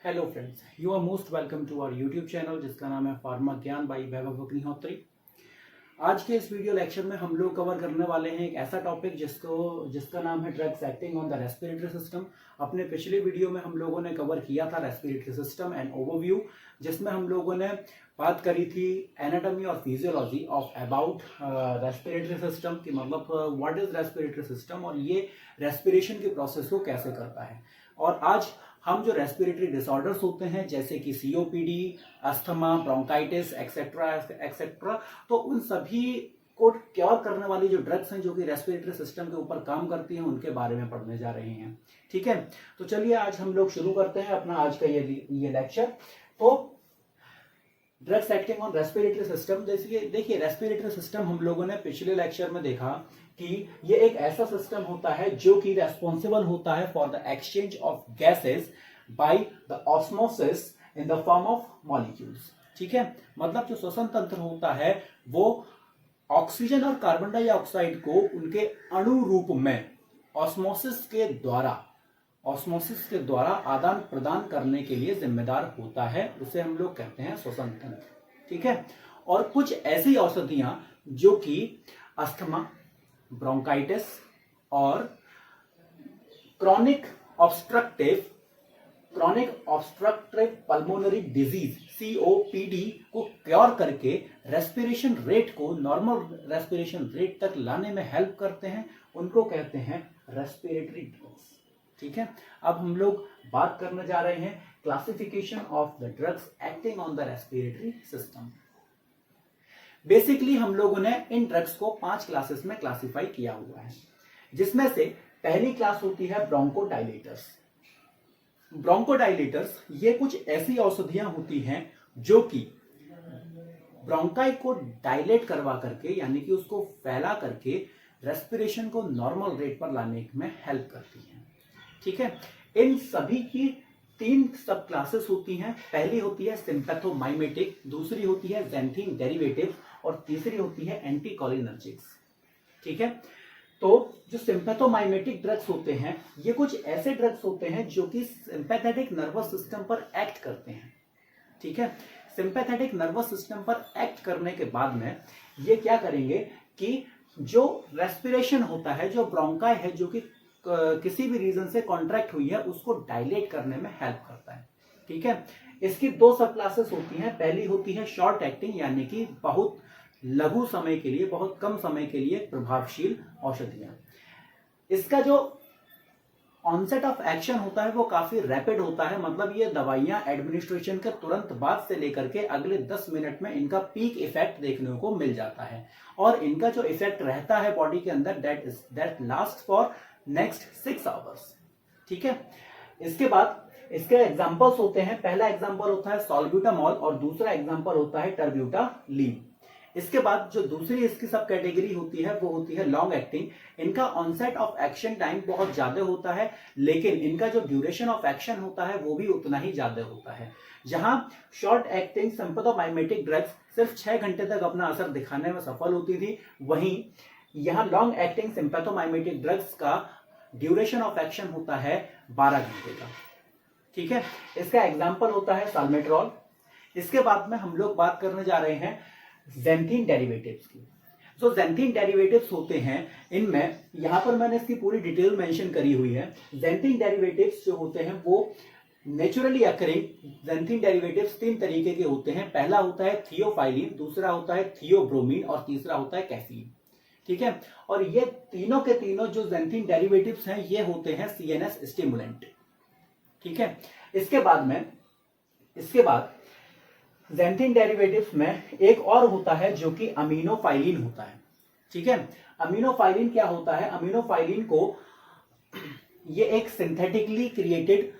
Hello friends, you are most welcome to our YouTube channel जिसका नाम है pharma ज्ञान बाई वैभव अग्निहोत्री। आज के इस वीडियो लेक्चर में हम लोग कवर करने वाले हैं एक ऐसा टॉपिक जिसका नाम है drugs acting on the respiratory system. अपने पिछले वीडियो में हम लोगों ने कवर किया था रेस्पिरेटरी सिस्टम एंड ओवरव्यू, जिसमें हम लोगों ने बात करी थी एनाटॉमी और physiology of about respiratory system की, मतलब व्हाट इज रेस्पिरेटरी सिस्टम और ये रेस्पिरेशन की प्रोसेस को कैसे करता है। और आज हम जो रेस्पिरेटरी डिसऑर्डर्स होते हैं जैसे कि COPD, asthma, bronchitis etcetera etcetera, तो उन सभी को क्योर करने वाली जो ड्रग्स हैं जो कि रेस्पिरेटरी सिस्टम के ऊपर काम करती हैं उनके बारे में पढ़ने जा रहे हैं। ठीक है, तो चलिए आज हम लोग शुरू करते हैं अपना आज का ये लेक्चर। तो drugs acting on respiratory system, जैसे देखिए रेस्पिरेटरी सिस्टम हम लोगों ने पिछले लेक्चर में देखा कि ये एक ऐसा सिस्टम होता है जो कि रेस्पॉन्सिबल होता है for the exchange of gases by the osmosis in the form of molecules. ठीक है, मतलब जो श्वसन तंत्र होता है वो ऑक्सीजन और कार्बन डाइऑक्साइड को उनके अणु रूप में ऑस्मोसिस के द्वारा आदान प्रदान करने के लिए जिम्मेदार होता है। उसे हम लोग कहते हैं श्वसन तंत्र। ठीक है, और कुछ ऐसी औषधियां जो कि अस्थमा, ब्रोंकाइटिस और chronic obstructive pulmonary disease COPD को क्योर करके रेस्पिरेशन रेट को नॉर्मल रेस्पिरेशन रेट तक लाने में हेल्प करते हैं, उनको कहते हैं रेस्पिरेटरी ड्रग्स। ठीक है, अब हम लोग बात करने जा रहे हैं classification of the drugs acting on the respiratory system. Basically हम लोगों ने इन ड्रग्स को 5 क्लासेस में क्लासिफाई किया हुआ है, जिसमें से पहली क्लास होती है ब्रोंकोडाइलेटर्स। ब्रोंकोडाइलेटर्स ये कुछ ऐसी औषधियां होती हैं जो कि ब्रोंकाई को डायलेट करवा करके, यानी कि उसको फैला करके रेस्पिरेशन को नॉर्मल रेट पर लाने में हेल्प करती हैं। ठीक है, इन सभी की 3 सब क्लासेस होती हैं। पहली होती है सिंपैथोमाइमेटिक, दूसरी होती है ज़ैंथीन डेरिवेटिव और तीसरी होती है एंटीकोलिनर्जिक्स। ठीक है, तो जो सिंपैथोमाइमेटिक ड्रग्स होते हैं ये कुछ ऐसे ड्रग्स होते हैं जो कि सिंपैथेटिक नर्वस सिस्टम पर एक्ट करते हैं। ठीक है, सिंपैथेटिक नर्वस सिस्टम पर एक्ट करने के बाद में ये क्या करेंगे कि जो रेस्पिरेशन होता है, जो ब्रोंकाई है जो कि किसी भी रीजन से कॉन्ट्रैक्ट हुई है, उसको डायलेट करने में हेल्प करता है। ठीक है, इसकी 2 सब क्लासेस होती हैं। पहली होती है शॉर्ट एक्टिंग, यानी कि बहुत लघु समय के लिए, बहुत कम समय के लिए प्रभावशील औषधियां। इसका जो ऑनसेट ऑफ एक्शन होता है वो काफी रैपिड होता है, मतलब ये दवाइयां एडमिनिस्ट्रेशन के तुरंत बाद से लेकर के अगले 10 मिनट में इनका पीक इफेक्ट देखने को मिल जाता है, और इनका जो इफेक्ट रहता है बॉडी के अंदर that last for next 6 hours. ठीक है, इसके बाद इसके एग्जांपल्स होते हैं। पहला एग्जांपल होता है सॉल्ब्यूटामॉल और दूसरा एग्जांपल होता है टर्ब्यूटालीन। इसके बाद जो दूसरी इसकी सब कैटेगरी होती है वो होती है लॉन्ग एक्टिंग। इनका ऑनसेट ऑफ एक्शन टाइम बहुत ज्यादा होता है, लेकिन इनका जो ड्यूरेशन ऑफ एक्शन होता है वो भी उतना ही ज्यादा होता है। जहां शॉर्ट एक्टिंग सिंपैथोमाइमेटिक ड्रग्स सिर्फ 6 घंटे तक अपना असर दिखाने में सफल होती थी, वहीं यहां लॉन्ग एक्टिंग सिंपैथोमाइमेटिक ड्रग्स का ड्यूरेशन ऑफ एक्शन होता है 12 घंटे का। ठीक है, इसका एग्जांपल होता है साल्मेट्रॉल। इसके बाद में हम लोग बात करने जा रहे हैं ज़ैंथीन डेरिवेटिव्स की। जो ज़ैंथीन डेरिवेटिव्स होते हैं इनमें, यहां पर मैंने इसकी पूरी डिटेल मेंशन करी हुई है। ज़ैंथीन डेरिवेटिव्स जो होते हैं वो नेचुरली अकरिंग ज़ैंथीन डेरिवेटिव्स 3 तरीके के होते हैं। पहला होता है थियोफाइलिन, दूसरा होता है थियोब्रोमीन और तीसरा होता है कैफीन। ठीक है, और ये तीनों के तीनों जो ज़ैंथीन डेरिवेटिव्स हैं ये होते हैं CNS स्टिमुलेंट। ठीक है, इसके बाद ज़ैंथीन डेरिवेटिव्स में एक और होता है जो कि अमीनोफाइलिन होता है। ठीक है, अमीनोफाइलिन क्या होता है? अमीनोफाइलिन को ये एक सिंथेटिकली क्रिएटेड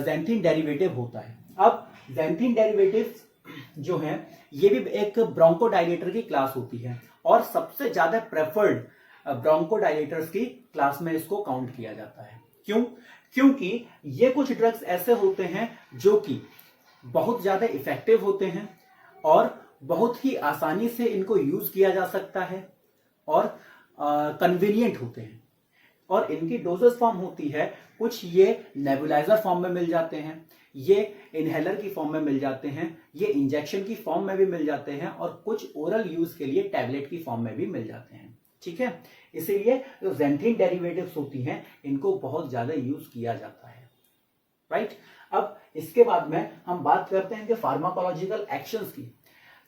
ज़ैंथीन डेरिवेटिव होता है। अब ज़ैंथीन डेरिवेटिव्स जो हैं ये भी एक ब्रोंकोडाइलेटर की क्लास होती है, और सबसे ज्यादा प्रेफर्ड ब्रोंकोडाइलेटर्स की क्लास में इसको काउंट किया जाता है। क्यों? क्योंकि ये कुछ ड्रग्स ऐसे होते हैं जो कि बहुत ज्यादा इफेक्टिव होते हैं और बहुत ही आसानी से इनको यूज किया जा सकता है और कन्वीनियंट होते हैं, और इनकी डोजेस फॉर्म होती है, कुछ ये नेबुलाइजर फॉर्म में मिल जाते हैं, ये इनहेलर की फॉर्म में मिल जाते हैं, ये इंजेक्शन की फॉर्म में भी मिल जाते हैं और कुछ ओरल यूज के लिए टैबलेट की फॉर्म में भी मिल जाते हैं। ठीक है, इसीलिए जो ज़ैंथीन डेरिवेटिव्स होती हैं इनको बहुत ज्यादा यूज किया जाता है। राइट, अब इसके बाद में हम बात करते हैं कि फार्माकोलॉजिकल एक्शंस की।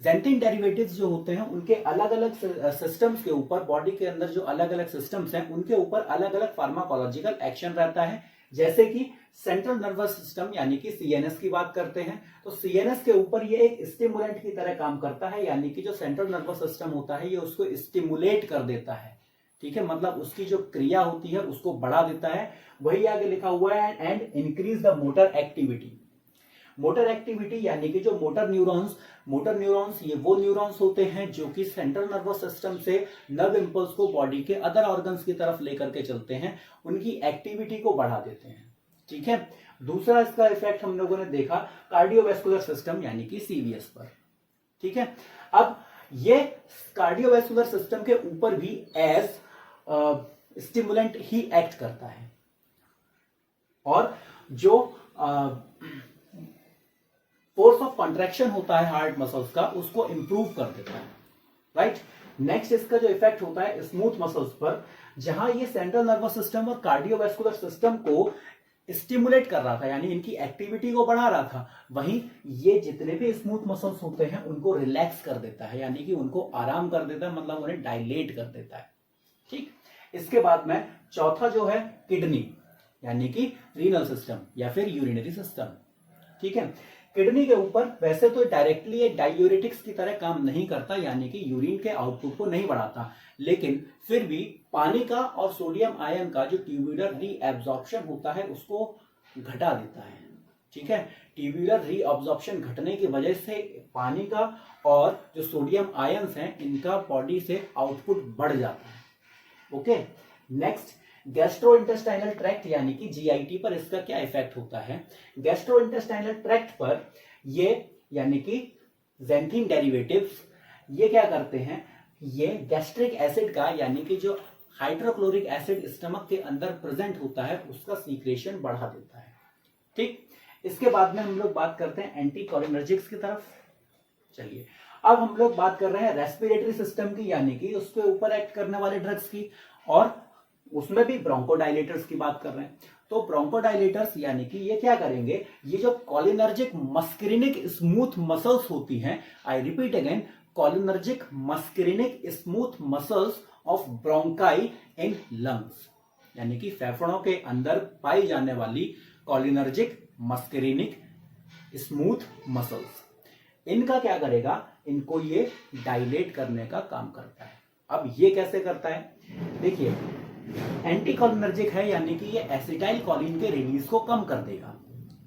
ज़ैंथीन डेरिवेटिव्स जो होते हैं उनके अलग अलग सिस्टम्स के ऊपर, बॉडी के अंदर जो अलग अलग सिस्टम्स हैं उनके ऊपर अलग अलग फार्माकोलॉजिकल एक्शन रहता है। जैसे कि सेंट्रल नर्वस सिस्टम यानी कि सीएनएस की बात करते हैं, तो सीएनएस के ऊपर ये एक स्टिमुलेंट की तरह काम करता है, यानी कि जो सेंट्रल नर्वस सिस्टम होता है ये उसको स्टिमुलेट कर देता है। ठीक है, मतलब उसकी जो क्रिया होती है उसको बढ़ा देता है। वही आगे लिखा हुआ है and increase the motor activity. Motor activity यानी कि जो मोटर न्यूरॉन्स ये वो न्यूरॉन्स होते हैं जो कि सेंट्रल नर्वस सिस्टम से नर्व इंपल्स को बॉडी के अदर ऑर्गन्स की तरफ लेकर के चलते हैं, उनकी एक्टिविटी को बढ़ा देते हैं। ठीक है, दूसरा इसका इफेक्ट हम लोगों ने देखा कार्डियोवैस्कुलर सिस्टम यानी कि सीवीएस पर। ठीक है, अब ये कार्डियोवैस्कुलर सिस्टम के ऊपर भी एज स्टिमुलेंट ही एक्ट करता है और जो फोर्स ऑफ कॉन्ट्रैक्शन होता है हार्ट मसल्स का उसको इंप्रूव कर देता है। राइट, नेक्स्ट इसका जो इफेक्ट होता है स्मूथ मसल्स पर, जहां ये सेंट्रल नर्वस सिस्टम और कार्डियोवैस्कुलर सिस्टम को स्टिमुलेट कर रहा था यानी इनकी एक्टिविटी को बढ़ा रहा था, वहीं ये जितने भी स्मूथ मसल्स होते हैं उनको रिलैक्स कर देता है यानी कि उनको आराम कर देता है, मतलब उन्हें डायलेट कर देता है। ठीक, इसके बाद में चौथा जो है किडनी यानी कि रीनल सिस्टम या फिर यूरिनरी सिस्टम। ठीक है, किडनी के ऊपर वैसे तो डायरेक्टली ये डायूरेटिक्स की तरह काम नहीं करता यानी कि यूरिन के आउटपुट को नहीं बढ़ाता, लेकिन फिर भी पानी का और सोडियम आयन का जो ट्यूब्यूलर रीअब्जॉर्प्शन होता है उसको घटा देता है। ठीक है, ट्यूब्यूलर रीअब्जॉर्प्शन घटने की वजह से पानी का और जो सोडियम आयन्स हैं इनका बॉडी से आउटपुट बढ़ जाता है। ओके, नेक्स्ट गैस्ट्रोइंटेस्टाइनल ट्रैक्ट यानी कि जीआईटी पर इसका क्या इफेक्ट होता है। गैस्ट्रोइंटेस्टाइनल ट्रैक्ट पर ये यानी कि ज़ैंथीन डेरिवेटिव्स ये क्या करते हैं, ये गैस्ट्रिक एसिड का यानी कि जो हाइड्रोक्लोरिक एसिड स्टमक के अंदर प्रेजेंट होता है उसका सीक्रेशन बढ़ा देता है। ठीक, इसके बाद में हम लोग बात करते हैं एंटीकोलिनर्जिक्स की तरफ। चलिए, अब हम लोग बात कर रहे हैं रेस्पिरेटरी सिस्टम की यानी कि उसके ऊपर एक्ट करने वाले ड्रग्स की, और उसमें भी ब्रोंकोडाइलेटर्स की बात कर रहे हैं। तो ब्रोंकोडाइलेटर्स यानी कि ये क्या करेंगे, ये जो कोलिनर्जिक मस्करिनिक स्मूथ मसल्स होती हैं, I repeat again, cholinergic muscarinic smooth muscles of bronchi in lungs यानी कि फेफड़ों के अंदर पाई जाने वाली कोलिनर्जिक मस्करिनिक स्मूथ मसल्स, इनका क्या करेगा, इनको ये डायलेट करने का काम करता है। अब ये कैसे करता है, देखिए एंटीकोलिनर्जिक है यानी कि ये एसिटाइल कोलिन के रिलीज को कम कर देगा।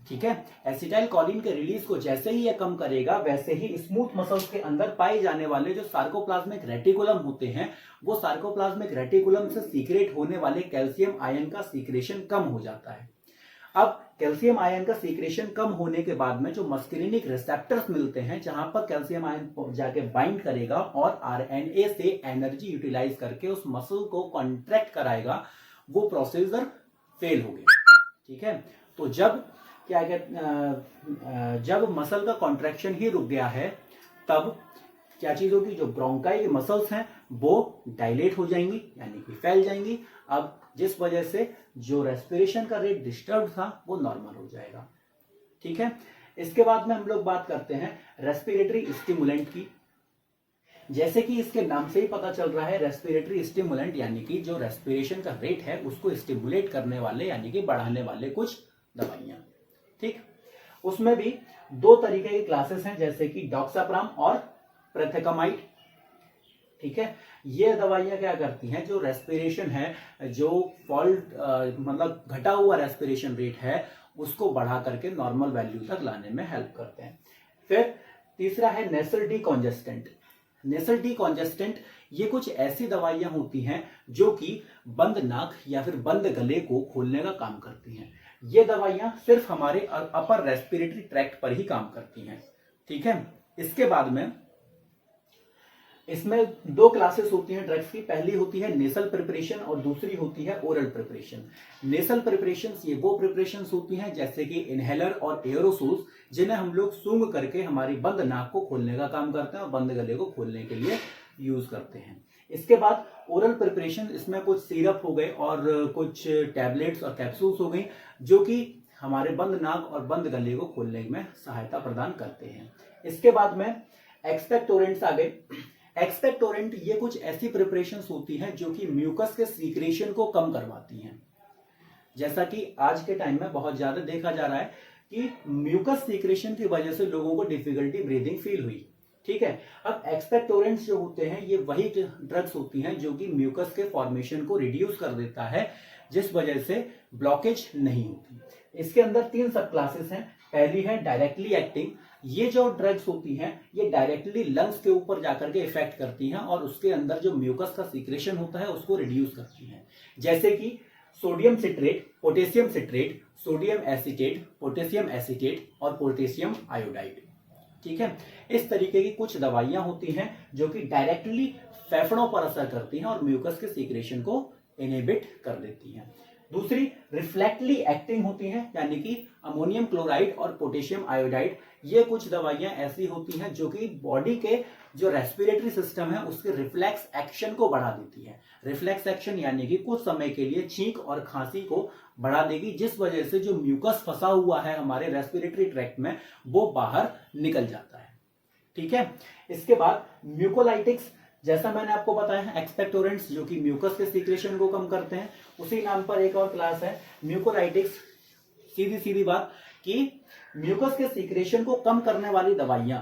ठीक है, एसिटाइल कोलिन के रिलीज को जैसे ही ये कम करेगा वैसे ही स्मूथ मसल्स के अंदर पाए जाने वाले जो सार्कोप्लाज्मिक रेटिकुलम होते हैं वो सार्कोप्लाज्मिक रेटिकुलम से सीक्रेट होने वाले कैल्शियम आयन का सीक्रेशन कम हो जाता है। अब कैल्शियम आयन का सीक्रेशन कम होने के बाद में जो मस्करिनिक रिसेप्टर्स मिलते हैं जहां पर कैल्शियम आयन जाके बाइंड करेगा और आरएनए से एनर्जी यूटिलाइज करके उस मसल को कॉन्ट्रैक्ट कराएगा, वो प्रोसीजर फेल हो गया। ठीक है, तो जब क्या जब मसल का कॉन्ट्रैक्शन ही रुक गया है तब क्या चीज होगी, जो ब्रोंकाई की मसल्स हैं वो डायलेट हो जाएंगी यानी कि फैल जाएंगी। अब जिस वजह से जो रेस्पिरेशन का रेट डिस्टर्ब था वो नॉर्मल हो जाएगा। ठीक है, इसके बाद में हम लोग बात करते हैं रेस्पिरेटरी स्टिमुलेंट की। जैसे कि इसके नाम से ही पता चल रहा है, रेस्पिरेटरी स्टिमुलेंट यानी कि जो रेस्पिरेशन का रेट है उसको स्टिमुलेट करने वाले यानी कि बढ़ाने वाले कुछ दवाइयां। ठीक, उसमें भी दो तरीके की क्लासेस हैं जैसे कि डॉक्साप्राम और प्रेथेकामाइड। ठीक है, ये दवाइयां क्या करती हैं, जो रेस्पिरेशन है, जो फॉल्ट मतलब घटा हुआ रेस्पिरेशन रेट है उसको बढ़ा करके नॉर्मल वैल्यू तक लाने में हेल्प करते हैं। फिर तीसरा है नेसल डीकॉन्जेस्टेंट। नेसल डीकॉन्जेस्टेंट ये कुछ ऐसी दवाइयां होती हैं जो कि बंद नाक या फिर बंद गले को खोलने का काम करती हैं। ये दवाइयां सिर्फ हमारे अपर रेस्पिरेटरी ट्रैक्ट पर ही काम करती हैं। ठीक है, इसके बाद में इसमें दो क्लासेस होती हैं ड्रग्स की। पहली होती है नेसल प्रिपरेशन और दूसरी होती है ओरल प्रिपरेशन। नेसल प्रिपरेशन ये वो प्रिपरेशन होती हैं जैसे कि इनहेलर और एयरोसोल्स, जिन्हें हम लोग सूंघ करके हमारी बंद नाक को खोलने का काम करते हैं और बंद गले को खोलने के लिए यूज करते हैं। इसके बाद ओरल प्रिपरेशन, इसमें कुछ सिरप हो गए और कुछ टैबलेट्स और कैप्सूल्स हो गई जो कि हमारे बंद नाक और बंद गले को खोलने में सहायता प्रदान करते हैं। इसके बाद में एक्सपेक्टोरेंट्स आ गए। एक्सपेक्टोरेंट ये कुछ ऐसी प्रिपरेशंस होती हैं जो कि म्यूकस के सीक्रेशन को कम करवाती हैं। जैसा कि आज के टाइम में बहुत ज्यादा देखा जा रहा है कि म्यूकस सीक्रेशन की वजह से लोगों को डिफिकल्टी ब्रीदिंग फील हुई। ठीक है, अब एक्सपेक्टोरेंट्स जो होते हैं ये वही ड्रग्स होती हैं जो कि म्यूकस के फॉर्मेशन को रिड्यूस कर देता है, जिस वजह से ब्लॉकेज नहीं होती। इसके अंदर 3 सब क्लासेस हैं। पहली है डायरेक्टली एक्टिंग। ये जो ड्रग्स होती हैं ये डायरेक्टली लंग्स के ऊपर जाकर के इफेक्ट करती हैं और उसके अंदर जो म्यूकस का सीक्रेशन होता है उसको रिड्यूस करती हैं, जैसे कि sodium citrate, potassium citrate, sodium acetate, potassium acetate और पोटेशियम आयोडाइड। ठीक है, इस तरीके की कुछ दवाइयां होती हैं जो कि डायरेक्टली फेफड़ों पर असर करती हैं और म्यूकस के सीक्रेशन को इनहिबिट कर देती हैं। दूसरी रिफ्लेक्टली एक्टिंग होती हैं, यानी कि अमोनियम क्लोराइड और पोटेशियम आयोडाइड। ये कुछ दवाइयां ऐसी होती हैं जो कि बॉडी के जो रेस्पिरेटरी सिस्टम है उसके रिफ्लेक्स एक्शन को बढ़ा देती है। रिफ्लेक्स एक्शन यानी कि कुछ समय के लिए छींक और खांसी को बढ़ा देगी, जिस वजह से जो म्यूकस फंसा हुआ है हमारे रेस्पिरेटरी ट्रैक्ट में वो बाहर निकल जाता है। ठीक है, इसके बाद म्यूकोलाइटिक्स, जैसा मैंने आपको बताया एक्सपेक्टोरेंट्स जो कि म्यूकस के सीक्रेशन को कम करते हैं, उसी नाम पर एक और क्लास है म्यूकोलाइटिक्स। सीधी सीधी बात कि म्यूकस के सीक्रेशन को कम करने वाली दवाइयां,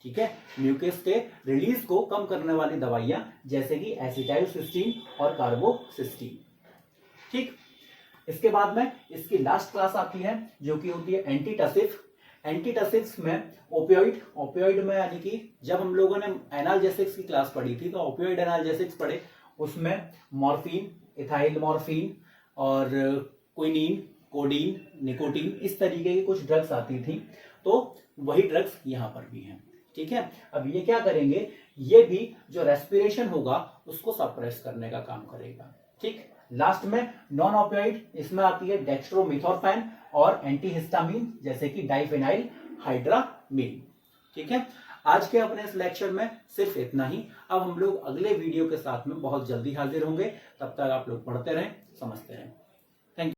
ठीक है, म्यूकस के रिलीज को कम करने वाली दवाइयां जैसे कि एसिटाइलसिस्टीन और कार्बोसिस्टीन। ठीक, इसके बाद में इसकी लास्ट क्लास आती है जो कि होती है एंटीटसिव। एंटीटसिव्स में ओपियोइड में, यानी कि जब हम लोगों ने एनाल्जेसिक्स की क्लास पढ़ी थी तो ओपियोइड एनाल्जेसिक्स पढ़े, उसमें मॉर्फिन, इथाइल मॉर्फिन और क्विनीन, कोडीन, निकोटीन, इस तरीके की कुछ ड्रग्स आती थी। तो वही ड्रग्स यहां पर भी हैं। ठीक है, अब ये क्या करेंगे, ये भी जो रेस्पिरेशन होगा उसको सप्रेस करने का काम करेगा। ठीक, लास्ट में नॉन ओपियोइड, इसमें आती है डेक्स्ट्रोमिथोर्फैन और एंटीहिस्टामिन जैसे कि डाइफेनाइल हाइड्रामिन। ठीक है, आज के अपने इस लेक्चर में सिर्फ इतना ही। अब हम लोग अगले वीडियो के साथ में बहुत जल्दी हाजिर होंगे। तब तक आप लोग पढ़ते रहें, समझते रहें।